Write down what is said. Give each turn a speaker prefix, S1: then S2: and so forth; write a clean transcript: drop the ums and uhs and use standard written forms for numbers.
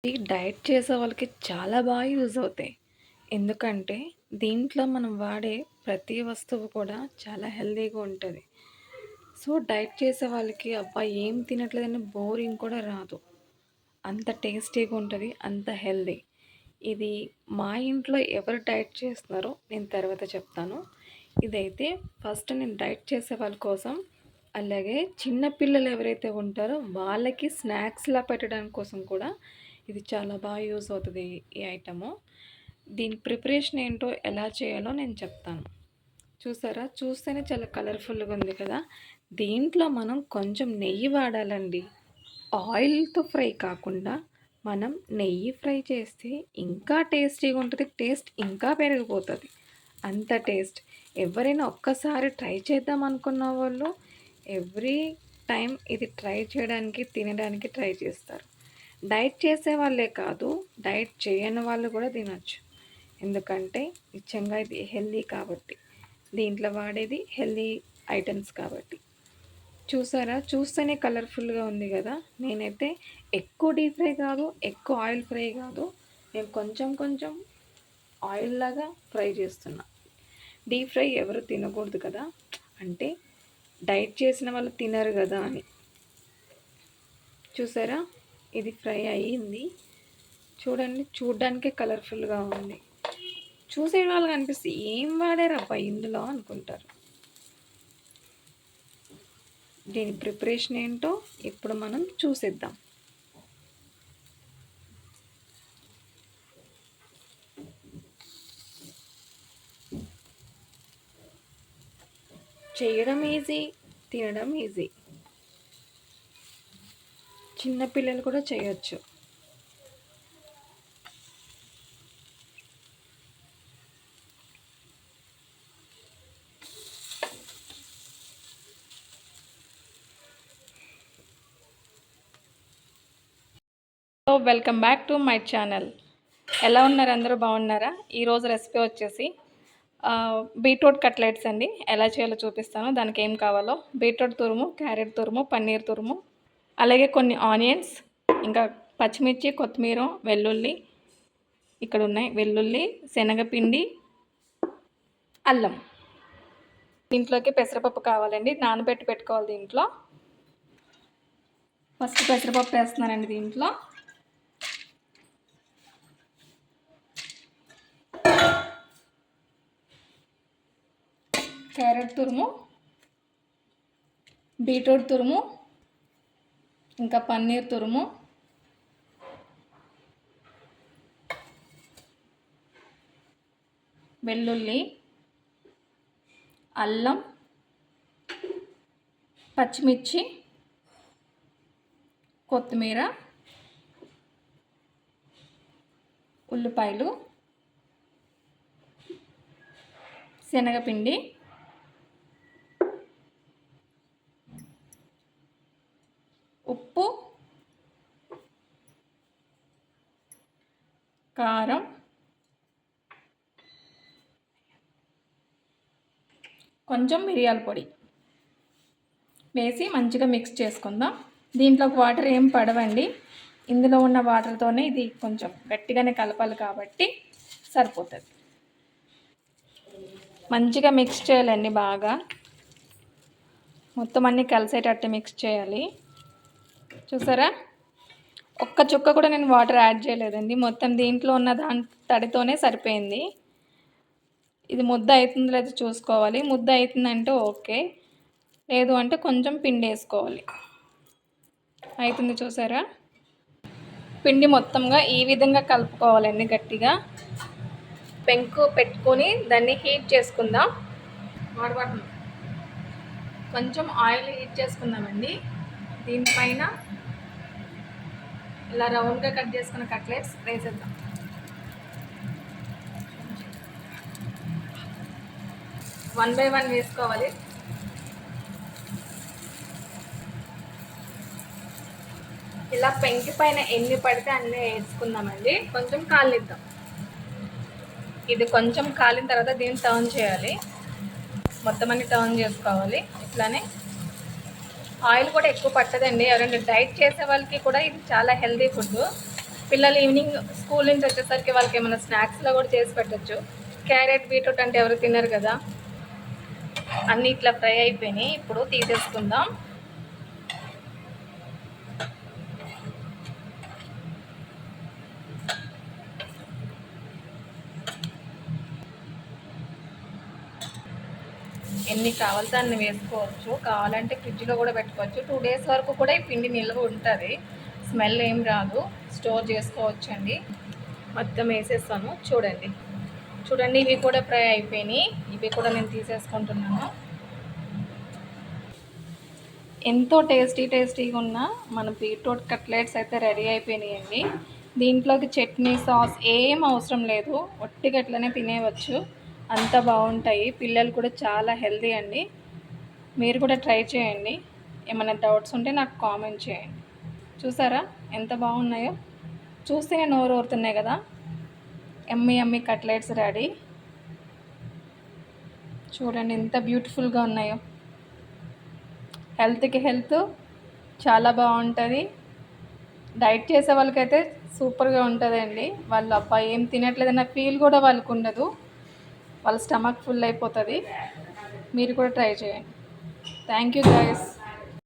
S1: ఈ డైట్ చేసే వాళ్ళకి చాలా బాగా యూజ్ అవుతాయి. ఎందుకంటే దీంట్లో మనం వాడే ప్రతి వస్తువు కూడా చాలా హెల్తీగా ఉంటది. సో, డైట్ చేసే వాళ్ళకి అబ్బా! ఏం తినట్లేదని బోరింగ్ కూడా రాదు. అంత టేస్టీగా ఉంటది. అంత హెల్తీ. ఇది మా ఇంట్లో ఎవరు డైట్ చేస్తున్నారో నేను తర్వాత చెప్తాను. ఇదైతే ఫస్ట్ నేను డైట్ చేసే వాళ్ళ కోసం, అలాగే చిన్న పిల్లలు ఎవరైతే ఉంటారో వాళ్ళకి స్నాక్స్‌లా పెట్టడానికి కోసం కూడా ఇది చాలా బాగా యూజ్ అవుతది ఈ ఐటెము. దీని ప్రిపరేషన్ ఏంటో, ఎలా చేయాలో నేను చెప్తాను. చూసారా? చూస్తేనే చాలా కలర్‌ఫుల్‌గా ఉంది కదా! దీంట్లో మనం కొంచెం నెయ్యి వాడాలండి. ఆయిల్‌తో ఫ్రై కాకుండా మనం నెయ్యి ఫ్రై చేస్తే ఇంకా టేస్టీగా ఉంటది. టేస్ట్ ఇంకా పెరిగిపోతది. అంత టేస్ట్. ఎవరైనా ఒక్కసారి ట్రై చేద్దాం అనుకున్న వాళ్ళు ఎవ్రీ టైం ఇది ట్రై చేయడానికి, తినడానికి ట్రై చేస్తారు. డైట్ చేసే వాళ్ళే కాదు, డైట్ చేయని వాళ్ళు కూడా తినొచ్చు. ఎందుకంటే నిజంగా ఇది హెల్తీ కాబట్టి. దీంట్లో వాడేది హెల్తీ ఐటమ్స్ కాబట్టి. చూసారా? చూస్తేనే కలర్‌ఫుల్‌గా ఉంది కదా! నేనైతే ఎక్కువ డీప్ ఫ్రై కాదు, ఎక్కువ ఆయిల్ ఫ్రై కాదు. నేను కొంచెం కొంచెం ఆయిల్ లాగా ఫ్రై చేస్తున్నా. డీప్ ఫ్రై ఎవరు తినకూడదు కదా! అంటే డైట్ చేసిన వాళ్ళు తినరు కదా అని. చూసారా? ఇది ఫ్రై అయ్యింది. చూడండి, చూడ్డానికే కలర్‌ఫుల్‌గా ఉంది. చూసే వాళ్ళకి అనిపిస్తే ఏం వాడారబ్బా ఇందులో అనుకుంటారు. దీని ప్రిపరేషన్ ఏంటో ఇప్పుడు మనం చూసేద్దాం. చేయడం ఈజీ, తినడం ఈజీ. చిన్న పిల్లలు కూడా చేయొచ్చు. So welcome back to my channel. ఎలా ఉన్నారు? అందరూ బాగున్నారా? ఈరోజు రెసిపీ వచ్చేసి బీట్రూట్ కట్లెట్స్ అండి. ఎలా చేయాలో చూపిస్తాను. దానికి ఏం కావాలో: బీట్రూట్ తురుము, క్యారెట్ తురుము, పన్నీర్ తురుము, అలాగే కొన్ని ఆనియన్స్, ఇంకా పచ్చిమిర్చి, కొత్తిమీర, వెల్లుల్లి ఇక్కడ ఉన్నాయి. వెల్లుల్లి, శనగపిండి, అల్లం. దీంట్లోకి పెసరపప్పు కావాలండి. నానబెట్టి పెట్టుకోవాలి. దీంట్లో ఫస్ట్ పెసరపప్పు వేస్తున్నానండి. దీంట్లో క్యారెట్ తురుము, బీట్రూట్ తురుము, ఇంకా పన్నీర్ తురుము, వెల్లుల్లి, అల్లం, పచ్చిమిర్చి, కొత్తిమీర, ఉల్లిపాయలు, శనగపిండి, ఉప్పు, కారం, కొంచెం మిరియాల పొడి వేసి మంచిగా మిక్స్ చేసుకుందాం. దీంట్లోకి వాటర్ ఏం పడవండి. ఇందులో ఉన్న వాటర్తోనే ఇది కొంచెం గట్టిగానే కలపాలి కాబట్టి సరిపోతుంది. మంచిగా మిక్స్ చేయాలండి. బాగా మొత్తం అన్నీ కలిసేటట్టు మిక్స్ చేయాలి. చూసారా? ఒక్క చుక్క కూడా నేను వాటర్ యాడ్ చేయలేదండి. మొత్తం దీంట్లో ఉన్న దాని తడితోనే సరిపోయింది. ఇది ముద్ద అవుతుందో లేదో చూసుకోవాలి. ముద్ద అవుతుందంటే ఓకే, లేదు అంటే కొంచెం పిండి వేసుకోవాలి. అవుతుంది. చూసారా? పిండి మొత్తంగా ఈ విధంగా కలుపుకోవాలండి. గట్టిగా పెంకు పెట్టుకొని దాన్ని హీట్ చేసుకుందాం. కొంచెం ఆయిల్ హీట్ చేసుకుందామండి. దీనిపైన ఇలా రౌండ్గా కట్ చేసుకున్న కట్లెట్స్ వేసేద్దాం. వన్ బై వన్ వేసుకోవాలి. ఇలా పెంకి పైన ఎన్ని పడితే అన్నీ వేసుకుందామండి. కొంచెం కాలిద్దాం. ఇది కొంచెం కాలిన తర్వాత దీన్ని టర్న్ చేయాలి. మొత్తం అన్ని టర్న్ చేసుకోవాలి. ఇట్లానే ఆయిల్ కూడా ఎక్కువ పట్టదండి. ఎవరైనా డైట్ చేసే వాళ్ళకి కూడా ఇది చాలా హెల్తీ ఫుడ్. పిల్లలు ఈవినింగ్ స్కూల్ నుంచి వచ్చేసరికి వాళ్ళకి ఏమైనా స్నాక్స్లో కూడా చేసి పెట్టచ్చు. క్యారెట్ బీట్రూట్ అంటే ఎవరు తినరు కదా. అన్నీ ఇట్లా ఫ్రై అయిపోయినాయి. ఇప్పుడు తీసేసుకుందాం. ఎన్ని కావాలితే అన్ని వేసుకోవచ్చు. కావాలంటే ఫ్రిడ్జ్లో కూడా పెట్టుకోవచ్చు. 2 డేస్ వరకు కూడా ఈ పిండి నిల్వ ఉంటుంది. స్మెల్ ఏం రాదు, స్టోర్ చేసుకోవచ్చు అండి. మొత్తం వేసేస్తాను. చూడండి ఇవి కూడా ఫ్రై అయిపోయినాయి. ఇవి కూడా నేను తీసేసుకుంటున్నాను. ఎంతో టేస్టీగా ఉన్న మన బీట్రూట్ కట్లెట్స్ అయితే రెడీ అయిపోయినాయండి. దీంట్లోకి చట్నీ సాస్ ఏం అవసరం లేదు, ఒట్టిగా అట్లనే తినేయవచ్చు. అంత బాగుంటాయి. పిల్లలు కూడా చాలా హెల్తీ అండి. మీరు కూడా ట్రై చేయండి. ఏమైనా డౌట్స్ ఉంటే నాకు కామెంట్ చేయండి. చూసారా ఎంత బాగున్నాయో? చూస్తేనే నోరు ఊరుతున్నాయి కదా. ఎమ్మి కట్లెట్స్ రెడీ. చూడండి ఎంత బ్యూటిఫుల్గా ఉన్నాయో. హెల్త్కి హెల్త్ చాలా బాగుంటుంది. డైట్ చేసే వాళ్ళకైతే సూపర్గా ఉంటుందండి. వాళ్ళు అబ్బా ఏం తినట్లేదన్న ఫీల్ కూడా వాళ్ళకు ఉండదు. వాళ్ళ స్టమక్ ఫుల్ అయిపోతుంది. మీరు కూడా ట్రై చేయండి. Thank you guys.